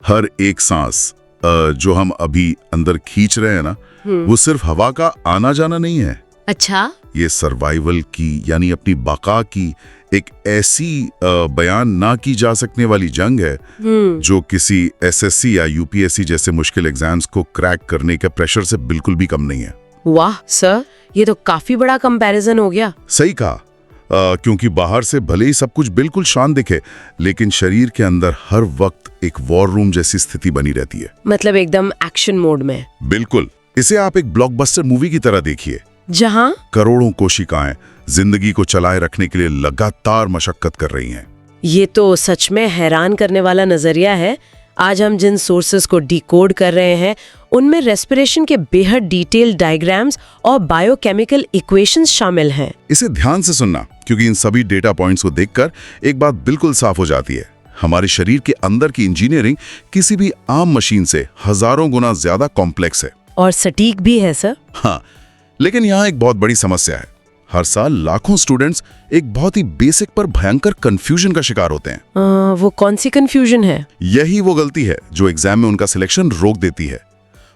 हर एक सांस जो हम अभी अंदर खींच रहे हैं ना, वो सिर्फ हवा का आना जाना नहीं है। अच्छा, ये सर्वाइवल की यानी अपनी बका की एक ऐसी बयान ना की जा सकने वाली जंग है जो किसी एसएससी या यूपीएससी जैसे मुश्किल एग्जाम्स को क्रैक करने के प्रेशर से बिल्कुल भी कम नहीं है। वाह सर, ये तो काफी बड़ा कंपैरिजन हो गया। सही कहा, क्योंकि बाहर से भले ही सब कुछ बिल्कुल शांत दिखे, लेकिन शरीर के अंदर हर वक्त एक वॉर रूम जैसी स्थिति बनी रहती है। मतलब एकदम एक्शन मोड में। बिल्कुल, इसे आप एक ब्लॉकबस्टर मूवी की तरह देखिए, जहां करोड़ों कोशिकाएं जिंदगी को चलाए रखने के लिए लगातार मशक्कत कर रही हैं। ये तो सच में हैरान करने वाला नजरिया है। आज हम जिन सोर्सेस को डिकोड कर रहे हैं उनमें रेस्पिरेशन के बेहद डिटेल्ड डायग्राम्स और बायोकेमिकल इक्वेशंस शामिल हैं। इसे ध्यान से सुनना, क्योंकि इन सभी डेटा पॉइंट्स को देखकर एक बात बिल्कुल साफ हो जाती है। हमारे शरीर के अंदर की इंजीनियरिंग किसी भी आम मशीन से हजारों गुना ज्यादा कॉम्प्लेक्स है और सटीक भी है सर। हाँ, लेकिन यहाँ एक बहुत बड़ी समस्या है। हर साल लाखों स्टूडेंट्स एक बहुत ही बेसिक पर भयंकर कंफ्यूजन का शिकार होते हैं। वो कौन सी कंफ्यूजन है? यही वो गलती है जो एग्जाम में उनका सिलेक्शन रोक देती है।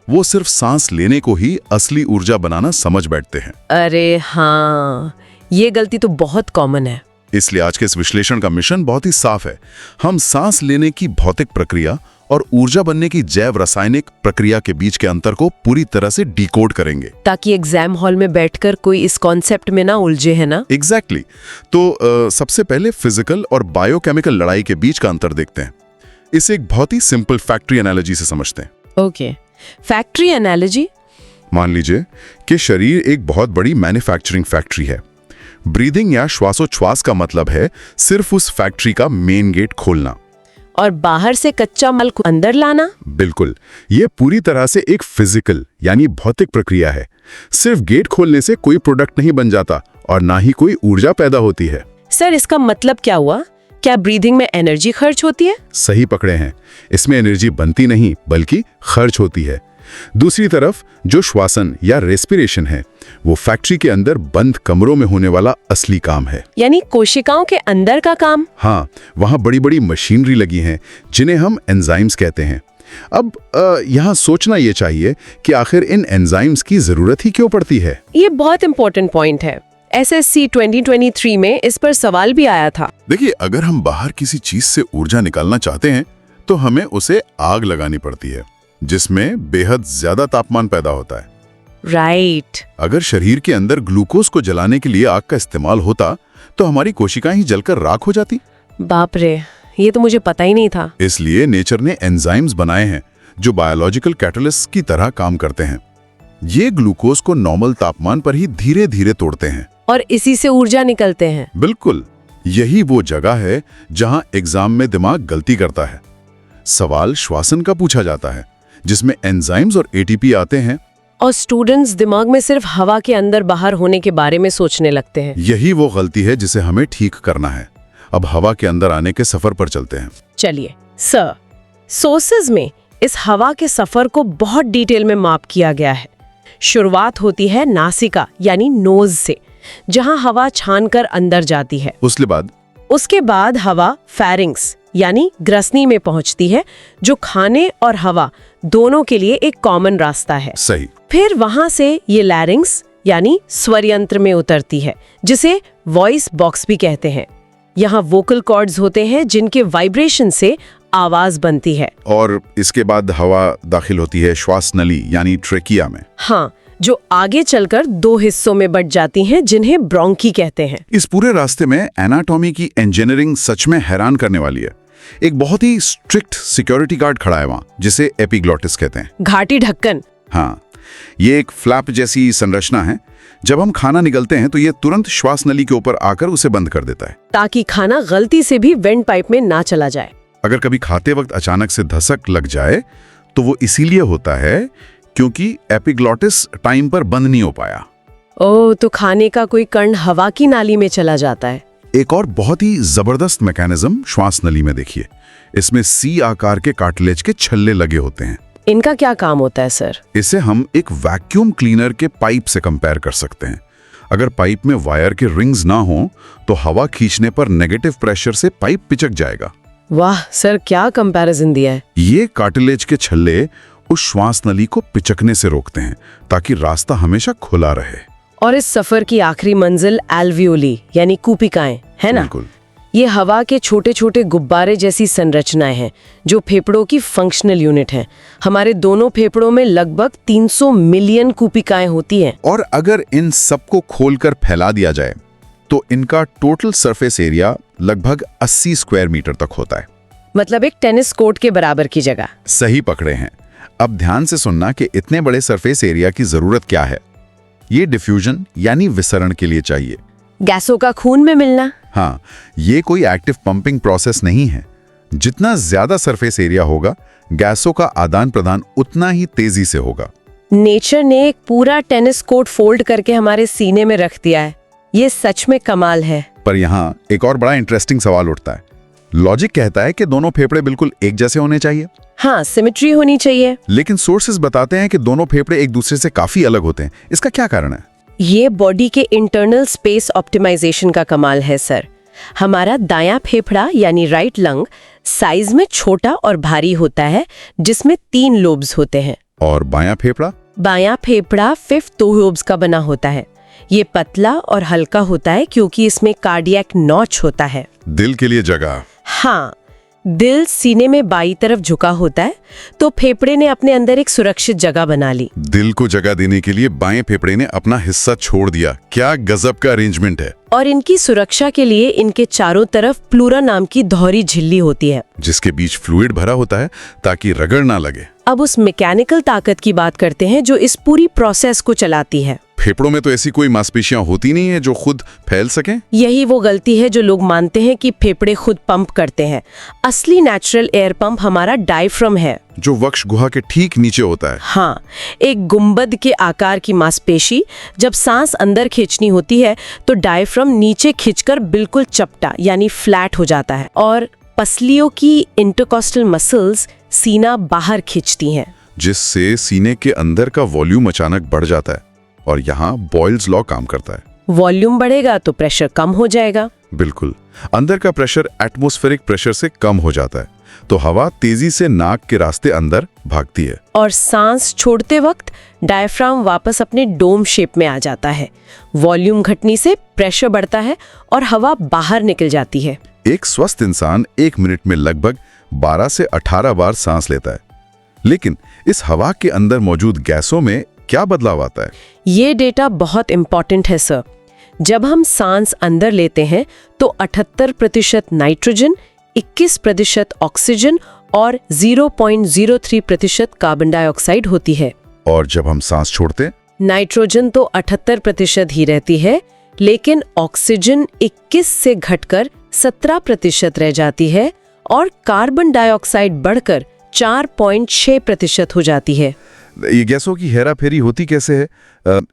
वो सिर्फ सांस लेने को ही असली ऊर्जा बनाना समझ बैठते हैं। अरे हाँ, ये गलती तो बहुत कॉमन है। इसलिए आज के इस विश्लेषण का मिशन बहुत ही साफ है। हम सांस लेने की भौतिक प्रक्रिया और ऊर्जा बनने की जैव रासायनिक प्रक्रिया के बीच के अंतर को पूरी तरह से डिकोड करेंगे, ताकि एग्जाम हॉल में बैठकर कोई इस कॉन्सेप्ट में ना उलझे, है ना? एग्जैक्टली। तो सबसे पहले फिजिकल और बायोकेमिकल लड़ाई के बीच का अंतर देखते हैं। इसे एक बहुत ही सिंपल फैक्ट्री एनालॉजी से समझते हैं। Okay, factory analogy. मान लीजिए कि शरीर एक बहुत बड़ी मैन्युफैक्चरिंग फैक्ट्री है। ब्रीदिंग या श्वासोच्छ्वास का मतलब है सिर्फ उस फैक्ट्री का मेन गेट खोलना और बाहर से कच्चा माल को अंदर लाना। बिल्कुल, ये पूरी तरह से एक फिजिकल यानी भौतिक प्रक्रिया है। सिर्फ गेट खोलने से कोई प्रोडक्ट नहीं बन जाता और ना ही कोई ऊर्जा पैदा होती है। सर, इसका मतलब क्या हुआ? क्या ब्रीदिंग में एनर्जी खर्च होती है? सही पकड़े हैं, इसमें एनर्जी बनती नहीं बल्कि खर्च होती है। दूसरी तरफ जो श्वासन या रेस्पिरेशन है, वो फैक्ट्री के अंदर बंद कमरों में होने वाला असली काम है, यानी कोशिकाओं के अंदर का काम। हाँ, वहाँ बड़ी बड़ी मशीनरी लगी हैं जिन्हें हम एंजाइम्स कहते हैं। अब यहाँ सोचना ये चाहिए कि आखिर इन एंजाइम्स की जरूरत ही क्यों पड़ती है। ये बहुत इंपॉर्टेंट पॉइंट है। SSC 2023 में इस पर सवाल भी आया था। देखिए, अगर हम बाहर किसी चीज से ऊर्जा निकालना चाहते हैं तो हमें उसे आग लगानी पड़ती है, जिसमें बेहद ज्यादा तापमान पैदा होता है। राइट। अगर शरीर के अंदर ग्लूकोज को जलाने के लिए आग का इस्तेमाल होता तो हमारी कोशिकाएं ही जलकर राख हो जाती। बाप रे, ये तो मुझे पता ही नहीं था। इसलिए नेचर ने एंजाइम्स बनाए हैं जो बायोलॉजिकल कैटलिस्ट की तरह काम करते हैं। ये ग्लूकोज को नॉर्मल तापमान पर ही धीरे धीरे तोड़ते हैं और इसी से ऊर्जा निकलते हैं। बिल्कुल, यही वो जगह है जहां एग्जाम में दिमाग गलती करता है। सवाल श्वासन का पूछा जाता है जिसमें एंजाइम्स और ATP आते हैं और स्टूडेंट्स दिमाग में सिर्फ हवा के अंदर बाहर होने के बारे में सोचने लगते हैं। यही वो गलती है जिसे हमें ठीक करना है। अब हवा के अंदर आने के सफर पर चलते हैं। चलिए सर, सोर्सेज में इस हवा के सफर को बहुत डिटेल में माप किया गया है। शुरुआत होती है नासिका यानी नोज से, जहां हवा छानकर अंदर जाती है। उसके बाद हवा फेरिंग्स यानी ग्रसनी में पहुंचती है, जो खाने और हवा दोनों के लिए एक कॉमन रास्ता है। सही। फिर वहां से ये लैरिंग्स यानी स्वर यंत्र में उतरती है, जिसे वॉइस बॉक्स भी कहते हैं। यहाँ वोकल कॉर्ड्स होते हैं जिनके वाइब्रेशन से आवाज बनती है। और इसके बाद हवा दाखिल होती है श्वास नली यानी ट्रेकिया में। हाँ, जो आगे चलकर 2 हिस्सों में बंट जाती हैं, जिन्हें ब्रोंकी कहते हैं। इस पूरे रास्ते में एनाटॉमी की इंजीनियरिंग सच में हैरान करने वाली है। एक बहुत ही स्ट्रिक्ट सिक्योरिटी गार्ड खड़ा है वहां, जिसे एपिग्लॉटिस कहते हैं। घाटी ढक्कन। हाँ, ये एक फ्लैप जैसी संरचना है। जब हम खाना निगलते हैं तो ये तुरंत श्वास नली के ऊपर आकर उसे बंद कर देता है, ताकि खाना गलती से भी वेंट पाइप में ना चला जाए। अगर कभी खाते वक्त अचानक से धसक लग जाए तो वो इसीलिए होता है क्योंकि एपिग्लॉटिस टाइम पर बंद नहीं हो पाया। ओह, तो खाने का कोई कण हवा की नाली में चला जाता है। एक और बहुत ही जबरदस्त मैकेनिज्म श्वास नली में देखिए। इसमें C आकार के कार्टिलेज के छल्ले लगे होते हैं। इनका क्या काम होता है सर? इसे हम एक वैक्यूम क्लीनर के पाइप से कंपेयर कर सकते हैं। अगर पाइप में वायर के रिंग्स ना हो तो हवा खींचने पर नेगेटिव प्रेशर से पाइप पिचक जाएगा। वाह सर, क्या कंपैरिजन दिया है। ये कार्टिलेज के छल्ले उस श्वास नली को पिचकने से रोकते हैं ताकि रास्ता हमेशा खुला रहे। और इस सफर की आखिरी मंजिल एल्वियोली यानी कूपिकाएं है ना। बिल्कुल। ये हवा के छोटे छोटे गुब्बारे जैसी संरचनाएं हैं जो फेफड़ों की फंक्शनल यूनिट हैं। हमारे दोनों फेफड़ों में लगभग 300 मिलियन कूपिकाएं होती हैं। और अगर इन सबको खोलकर फैला दिया जाए तो इनका टोटल सरफेस एरिया लगभग 80 स्क्वायर मीटर तक होता है। मतलब एक टेनिस कोर्ट के बराबर की जगह। सही पकड़े हैं। अब ध्यान से सुनना कि इतने बड़े सरफेस एरिया की जरूरत क्या है। ये डिफ्यूजन यानी विसरण के लिए चाहिए। गैसों का खून में मिलना। हाँ, ये कोई एक्टिव पंपिंग प्रोसेस नहीं है। जितना ज्यादा सरफेस एरिया होगा, गैसों का आदान प्रदान उतना ही तेजी से होगा। नेचर ने एक पूरा टेनिस कोर्ट फोल्ड करके हमारे सीने में रख दिया है। ये सच में कमाल है। पर यहाँ एक और बड़ा इंटरेस्टिंग सवाल उठता है। लॉजिक कहता है कि दोनों फेफड़े बिल्कुल एक जैसे होने चाहिए। हाँ, सिमेट्री होनी चाहिए। लेकिन सोर्सेज बताते हैं कि दोनों फेफड़े एक दूसरे से काफी अलग होते हैं। इसका क्या कारण है? ये बॉडी के इंटरनल स्पेस ऑप्टिमाइजेशन का कमाल है सर। हमारा दायां फेफड़ा यानी राइट लंग साइज में छोटा और भारी होता है, जिसमें 3 लोब्स होते हैं। और बायां फेफड़ा? बायां फेफड़ा 5 लोब्स का बना होता है। ये पतला और हल्का होता है क्योंकि इसमें कार्डियक नॉच होता है। दिल के लिए जगह। हाँ, दिल सीने में बाईं तरफ झुका होता है, तो फेफड़े ने अपने अंदर एक सुरक्षित जगह बना ली। दिल को जगह देने के लिए बाएं फेफड़े ने अपना हिस्सा छोड़ दिया। क्या गजब का अरेंजमेंट है। और इनकी सुरक्षा के लिए इनके चारों तरफ प्लूरा नाम की दोहरी झिल्ली होती है, जिसके बीच फ्लूइड भरा होता है ताकि रगड़ ना लगे। अब उस मैकेनिकल ताकत की बात करते हैं जो इस पूरी प्रोसेस को चलाती है। फेफड़ों में तो ऐसी कोई मांसपेशियां होती नहीं है जो खुद फैल सकें। यही वो गलती है जो लोग मानते हैं कि फेफड़े खुद पंप करते हैं। असली नेचुरल एयर पंप हमारा डायफ्राम है, जो वक्ष गुहा के ठीक नीचे होता है। हाँ, एक गुंबद के आकार की मांसपेशी। जब सांस अंदर खींचनी होती है तो डायफ्राम नीचे खींचकर बिल्कुल चपटा यानी फ्लैट हो जाता है, और पसलियों की इंटरकॉस्टल मसल्स सीना बाहर खींचती हैं, जिससे सीने के अंदर का वॉल्यूम अचानक बढ़ जाता है। और यहाँ बॉयल्स लॉ काम करता है। वॉल्यूम बढ़ेगा तो प्रेशर कम हो जाएगा। बिल्कुल, अंदर का प्रेशर एटमॉस्फेरिक प्रेशर से कम हो जाता है, तो हवा तेजी से नाक के रास्ते अंदर भागती है। और सांस छोड़ते वक्त डायफ्राम वापस अपने डोम शेप में आ जाता है। वॉल्यूम घटने से प्रेशर बढ़ता है और हवा बाहर निकल जाती है। एक स्वस्थ इंसान 1 मिनट में लगभग 12 से 18 बार सांस लेता है। लेकिन इस हवा के अंदर मौजूद गैसों में क्या बदलाव आता है? ये डेटा बहुत इंपॉर्टेंट है सर। जब हम सांस अंदर लेते हैं तो 78% नाइट्रोजन, 21% ऑक्सीजन और 0.03% कार्बन डाइऑक्साइड होती है। और जब हम सांस छोड़ते हैं? नाइट्रोजन तो 78% ही रहती है, लेकिन ऑक्सीजन 21 से घटकर 17% रह जाती है और कार्बन डाइऑक्साइड बढ़कर 4.6% हो जाती है। ये गैसों की हेराफेरी होती कैसे है?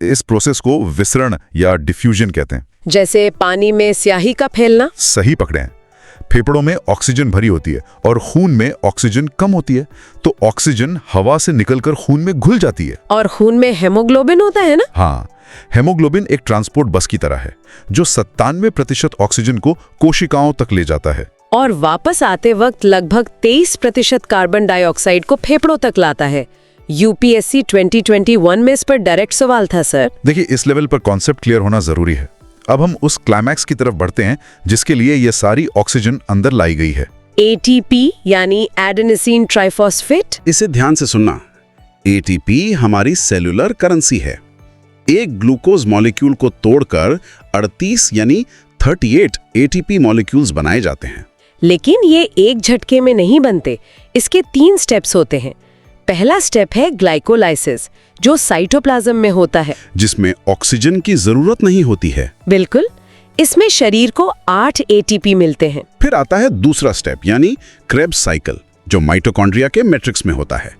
इस प्रोसेस को विसरण या डिफ्यूजन कहते हैं। जैसे पानी में स्याही का फैलना। सही पकड़े हैं। फेफड़ों में ऑक्सीजन भरी होती है और खून में ऑक्सीजन कम होती है, तो ऑक्सीजन हवा से निकलकर खून में घुल जाती है। और खून में हेमोग्लोबिन होता है ना? हाँ, हेमोग्लोबिन एक ट्रांसपोर्ट बस की तरह है जो 97% ऑक्सीजन को कोशिकाओं तक ले जाता है और वापस आते वक्त लगभग 23% कार्बन डाइऑक्साइड को फेफड़ों तक लाता है। यूपीएससी 2021 में इस पर डायरेक्ट सवाल था सर। देखिए, इस लेवल पर कॉन्सेप्ट क्लियर होना जरूरी है। अब हम उस क्लाइमैक्स की तरफ बढ़ते हैं जिसके लिए ये सारी ऑक्सीजन अंदर लाई गई है। ATP यानी एडेनिसिन ट्राइफॉस्फेट। इसे ध्यान से सुनना। ATP हमारी सेलुलर करेंसी है। एक ग्लूकोज मॉलिक्यूल को तोड़कर 38 यानी 38 ATP मॉलिक्यूल्स बनाए जाते हैं। लेकिन ये एक झटके में नहीं बनते, इसके 3 स्टेप्स होते हैं। पहला स्टेप है ग्लाइकोलाइसिस, जो साइटोप्लाज्म में होता है, जिसमें ऑक्सीजन की जरूरत नहीं होती है। बिल्कुल। इसमें शरीर को 8 ATP मिलते हैं। फिर आता है दूसरा स्टेप यानी क्रेब्स साइकिल, जो माइटोकॉन्ड्रिया के मैट्रिक्स में होता है।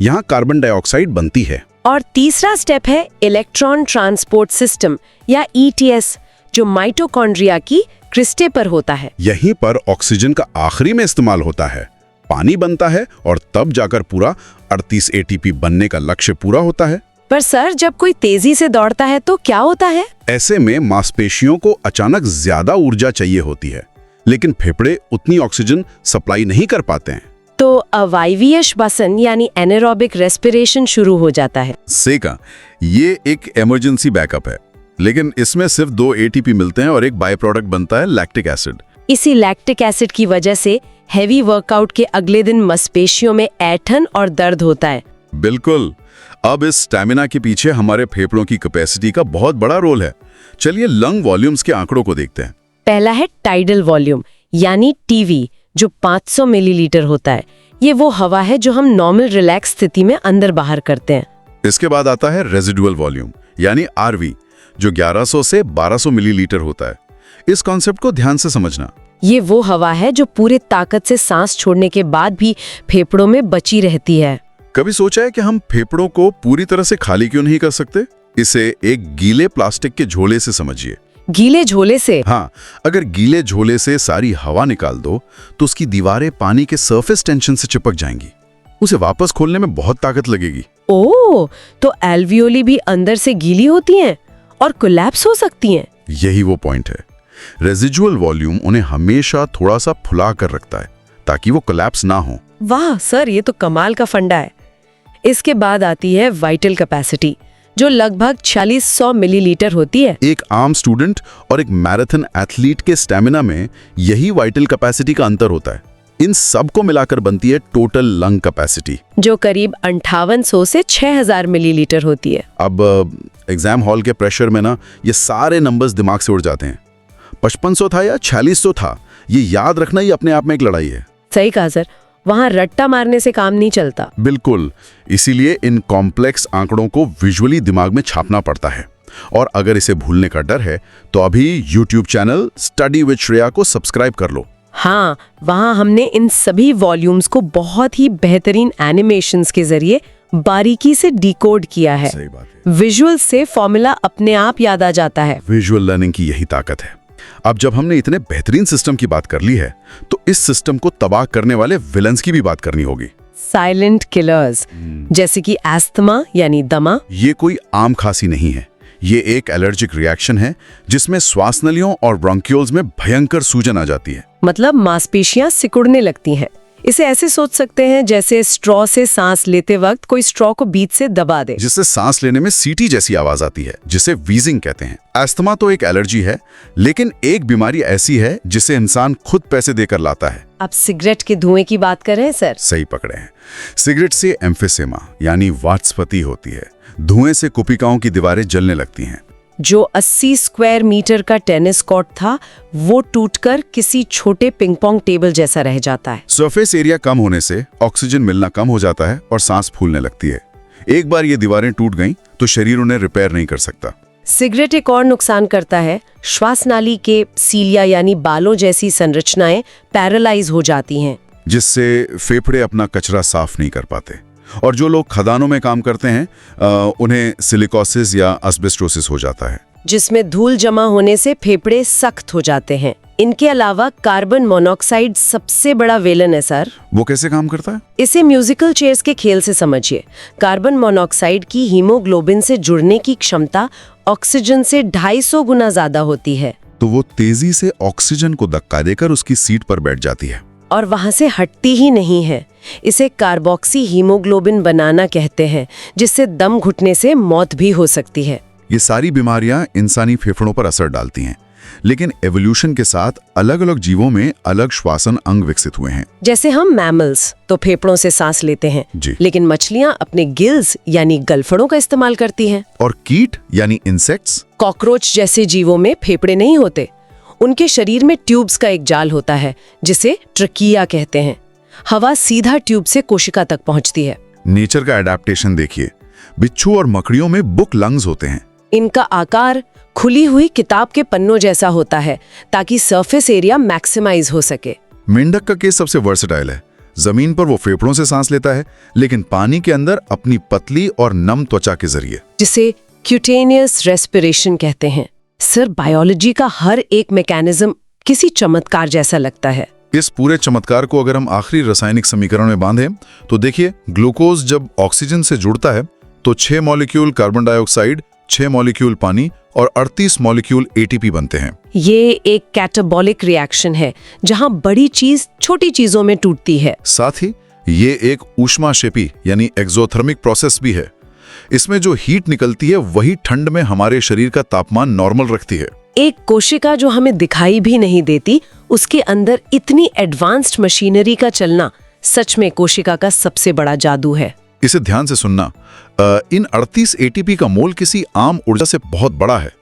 यहाँ कार्बन डाइऑक्साइड बनती है। और तीसरा स्टेप है इलेक्ट्रॉन ट्रांसपोर्ट सिस्टम या ETS, जो माइटोकॉन्ड्रिया की क्रिस्टे पर होता है। यहीं पर ऑक्सीजन का आखिरी में इस्तेमाल होता है, पानी बनता है और तब जाकर पूरा 38 ATP बनने का लक्ष्य पूरा होता है। पर सर, जब कोई तेजी से दौड़ता है तो क्या होता है? ऐसे में मांसपेशियों को अचानक ज्यादा ऊर्जा चाहिए होती है। लेकिन फेफड़े उतनी ऑक्सीजन सप्लाई नहीं कर पाते हैं। तो अवायवीय श्वसन यानी एनारोबिक रेस्पिरेशन शुरू हो जाता है। सेका, ये एक इमरजेंसी बैकअप है, लेकिन इसमें सिर्फ 2 एटीपी मिलते हैं और एक बाय प्रोडक्ट बनता है लैक्टिक एसिड। इसी लैक्टिक एसिड की वजह से हैवी वर्कआउट के अगले दिन मांसपेशियों में ऐंठन और दर्द होता है। बिल्कुल। अब इस स्टैमिना के पीछे हमारे फेफड़ों की कैपेसिटी का बहुत बड़ा रोल है। चलिए लंग वॉल्यूम्स के आंकड़ों को देखते हैं। पहला है टाइडल वॉल्यूम यानी टीवी, जो 500 मिलीलीटर होता है। ये वो हवा है जो हम नॉर्मल रिलैक्स स्थिति में अंदर बाहर करते हैं। इसके बाद आता है रेजिडुअल वॉल्यूम यानी आरवी, जो 1100 से 1200 मिलीलीटर होता है। इस कॉन्सेप्ट को ध्यान से समझना। ये वो हवा है जो पूरे ताकत से सांस छोड़ने के बाद भी फेफड़ों में बची रहती है। कभी सोचा है कि हम फेफड़ों को पूरी तरह से खाली क्यों नहीं कर सकते? इसे एक गीले प्लास्टिक के झोले से समझिए। गीले झोले से? हाँ, अगर गीले झोले से सारी हवा निकाल दो तो उसकी दीवारें पानी के सरफेस टेंशन से चिपक जाएंगी। उसे वापस खोलने में बहुत ताकत लगेगी। ओह, तो एल्वियोली भी अंदर से गीली होती हैं और कोलैप्स हो सकती हैं। यही वो पॉइंट है। रेजिडुअल वॉल्यूम उन्हें हमेशा थोड़ा सा फुला कर रखता है ताकि वो कोलैप्स ना हो। वाह सर, ये तो कमाल का फंडा है। इसके बाद आती है वाइटल कैपेसिटी, जो लगभग 4600 मिलीलीटर होती है। एक आम स्टूडेंट और एक मैराथन एथलीट के स्टैमिना में यही वाइटल कैपेसिटी का अंतर होता है। इन सब को मिलाकर बनती है टोटल लंग कैपेसिटी, जो करीब 5800 से 6000 मिलीलीटर होती है। अब एग्जाम हॉल के प्रेशर में ना ये सारे नंबर्स दिमाग से उड़ जाते हैं। 5500 था या 4600 था, ये याद रखना ही अपने आप में एक लड़ाई है। सही कहा सर, वहां रट्टा मारने से काम नहीं चलता। बिल्कुल, इसीलिए इन कॉम्प्लेक्स आंकड़ों को विजुअली दिमाग में छापना पड़ता है। और अगर इसे भूलने का डर है तो अभी YouTube channel study with Shreya को सब्सक्राइब कर लो। हाँ, वहां हमने इन सभी वॉल्यूम्स को बहुत ही बेहतरीन एनिमेशंस के जरिए बारीकी से डिकोड किया है। सही बात है। विजुअल से फॉर्मूला अपने आप याद आ जाता है। विजुअल लर्निंग की यही ताकत है। अब जब हमने इतने बेहतरीन सिस्टम की बात कर ली है तो इस सिस्टम को तबाह करने वाले विलन्स की भी बात करनी होगी। साइलेंट किलर्स, जैसे कि एस्थमा यानी दमा। ये कोई आम खांसी नहीं है, ये एक एलर्जिक रिएक्शन है जिसमें श्वास नलियों और ब्रोंक्यूल्स में भयंकर सूजन आ जाती है। मतलब मांसपेशियां सिकुड़ने लगती हैं। इसे ऐसे सोच सकते हैं जैसे स्ट्रॉ से सांस लेते वक्त कोई स्ट्रॉ को बीच से दबा दे, जिससे सांस लेने में सीटी जैसी आवाज आती है, जिसे वीजिंग कहते हैं। अस्थमा तो एक एलर्जी है, लेकिन एक बीमारी ऐसी है जिसे इंसान खुद पैसे देकर लाता है। अब सिगरेट के धुएं की बात करें सर। सही पकड़े हैं। सिगरेट से एम्फिसेमा यानी वातस्पति होती है। धुएं से कुपिकाओं की दीवारें जलने लगती हैं। जो 80 स्क्वायर मीटर का टेनिस कोर्ट था, वो टूटकर किसी छोटे पिंग पोंग टेबल जैसा रह जाता है। सरफेस एरिया कम होने से ऑक्सीजन मिलना कम हो जाता है और सांस फूलने लगती है। एक बार ये दीवारें टूट गईं तो शरीर उन्हें रिपेयर नहीं कर सकता। सिगरेट एक और नुकसान करता है। श्वास नाली के सीलिया यानी बालों जैसी संरचनाएं पैरालाइज हो जाती हैं, जिससे फेफड़े अपना कचरा साफ नहीं कर पाते। और जो लोग खदानों में काम करते हैं उन्हें सिलिकोसिस या एस्बेस्टोसिस हो जाता है, जिसमें धूल जमा होने से फेफड़े सख्त हो जाते हैं। इनके अलावा कार्बन मोनोऑक्साइड सबसे बड़ा विलन है सर। वो कैसे काम करता है? इसे म्यूजिकल चेयर्स के खेल से समझिए। कार्बन मोनोऑक्साइड की हीमोग्लोबिन से जुड़ने की क्षमता ऑक्सीजन से 250 गुना ज्यादा होती है। तो वो तेजी से ऑक्सीजन को धक्का देकर उसकी सीट पर बैठ जाती है और वहां से हटती ही नहीं है। इसे कार्बोक्सी हीमोग्लोबिन बनाना कहते हैं, जिससे दम घुटने से मौत भी हो सकती है। ये सारी बीमारियां इंसानी फेफड़ों पर असर डालती हैं, लेकिन एवोल्यूशन के साथ अलग अलग जीवों में अलग श्वासन अंग विकसित हुए हैं। जैसे हम मैमल्स तो फेफड़ों से सांस लेते हैं जी। लेकिन मछलियां अपने गिल्स यानी गलफड़ों का इस्तेमाल करती हैं। और कीट यानी इंसेक्ट्स, कॉकरोच जैसे जीवों में फेफड़े नहीं होते। उनके शरीर में ट्यूब्स का एक जाल होता है जिसे ट्रकिया कहते हैं। हवा सीधा ट्यूब से कोशिका तक पहुंचती है। नेचर का एडेप्टेशन देखिए। बिच्छू और मकड़ियों में बुक लंग्स होते हैं। इनका आकार खुली हुई किताब के पन्नों जैसा होता है ताकि सरफेस एरिया मैक्सिमाइज हो सके। मेंढक का केस सबसे वर्सेटाइल है। जमीन पर वो फेफड़ों से सांस लेता है, लेकिन पानी के अंदर अपनी पतली और नम त्वचा के जरिए, जिसे क्यूटेनियस रेस्पिरेशन कहते हैं। सर, बायोलॉजी का हर एक मैकेनिज्म किसी चमत्कार जैसा लगता है। इस पूरे चमत्कार को अगर हम आखिरी रासायनिक समीकरण में बांधें तो देखिए, ग्लूकोज जब ऑक्सीजन से जुड़ता है तो 6 मॉलिक्यूल कार्बन डाइऑक्साइड, 6 मॉलिक्यूल पानी और 38 मॉलिक्यूल एटीपी बनते हैं। ये एक कैटाबॉलिक रिएक्शन है जहां बड़ी चीज छोटी चीजों में टूटती है। साथ ही ये एक ऊष्माक्षेपी यानी एक्सोथर्मिक प्रोसेस भी है। इसमें जो हीट निकलती है वही ठंड में हमारे शरीर का तापमान नॉर्मल रखती है। एक कोशिका जो हमें दिखाई भी नहीं देती, उसके अंदर इतनी एडवांस्ड मशीनरी का चलना सच में कोशिका का सबसे बड़ा जादू है। इसे ध्यान से सुनना, इन 38 एटीपी का मोल किसी आम ऊर्जा से बहुत बड़ा है।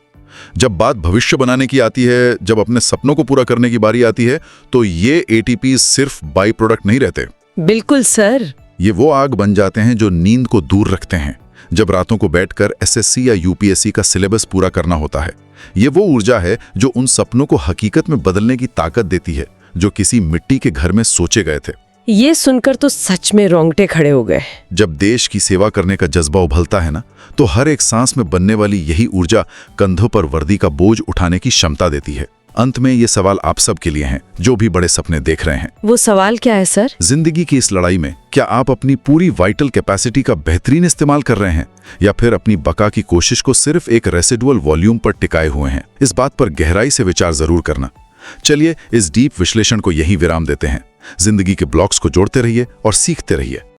जब बात भविष्य बनाने की आती है, जब अपने सपनों को पूरा करने की बारी आती है, तो ये एटीपी सिर्फ बाई प्रोडक्ट नहीं रहते। बिल्कुल सर। ये वो आग बन जाते हैं जो नींद को दूर रखते हैं जब रातों को बैठकर एसएससी या यूपीएससी का सिलेबस पूरा करना होता है। ये वो ऊर्जा है जो उन सपनों को हकीकत में बदलने की ताकत देती है जो किसी मिट्टी के घर में सोचे गए थे। ये सुनकर तो सच में रोंगटे खड़े हो गए। जब देश की सेवा करने का जज्बा उभलता है ना, तो हर एक सांस में बनने वाली यही ऊर्जा कंधों पर वर्दी का बोझ उठाने की क्षमता देती है। अंत में ये सवाल आप सब के लिए हैं जो भी बड़े सपने देख रहे हैं। वो सवाल क्या है सर? जिंदगी की इस लड़ाई में क्या आप अपनी पूरी वाइटल कैपेसिटी का बेहतरीन इस्तेमाल कर रहे हैं, या फिर अपनी बका की कोशिश को सिर्फ एक रेसिडुअल वॉल्यूम पर टिकाए हुए हैं? इस बात पर गहराई से विचार जरूर करना। चलिए इस डीप विश्लेषण को यहीं विराम देते हैं। जिंदगी के ब्लॉक्स को जोड़ते रहिए और सीखते रहिए।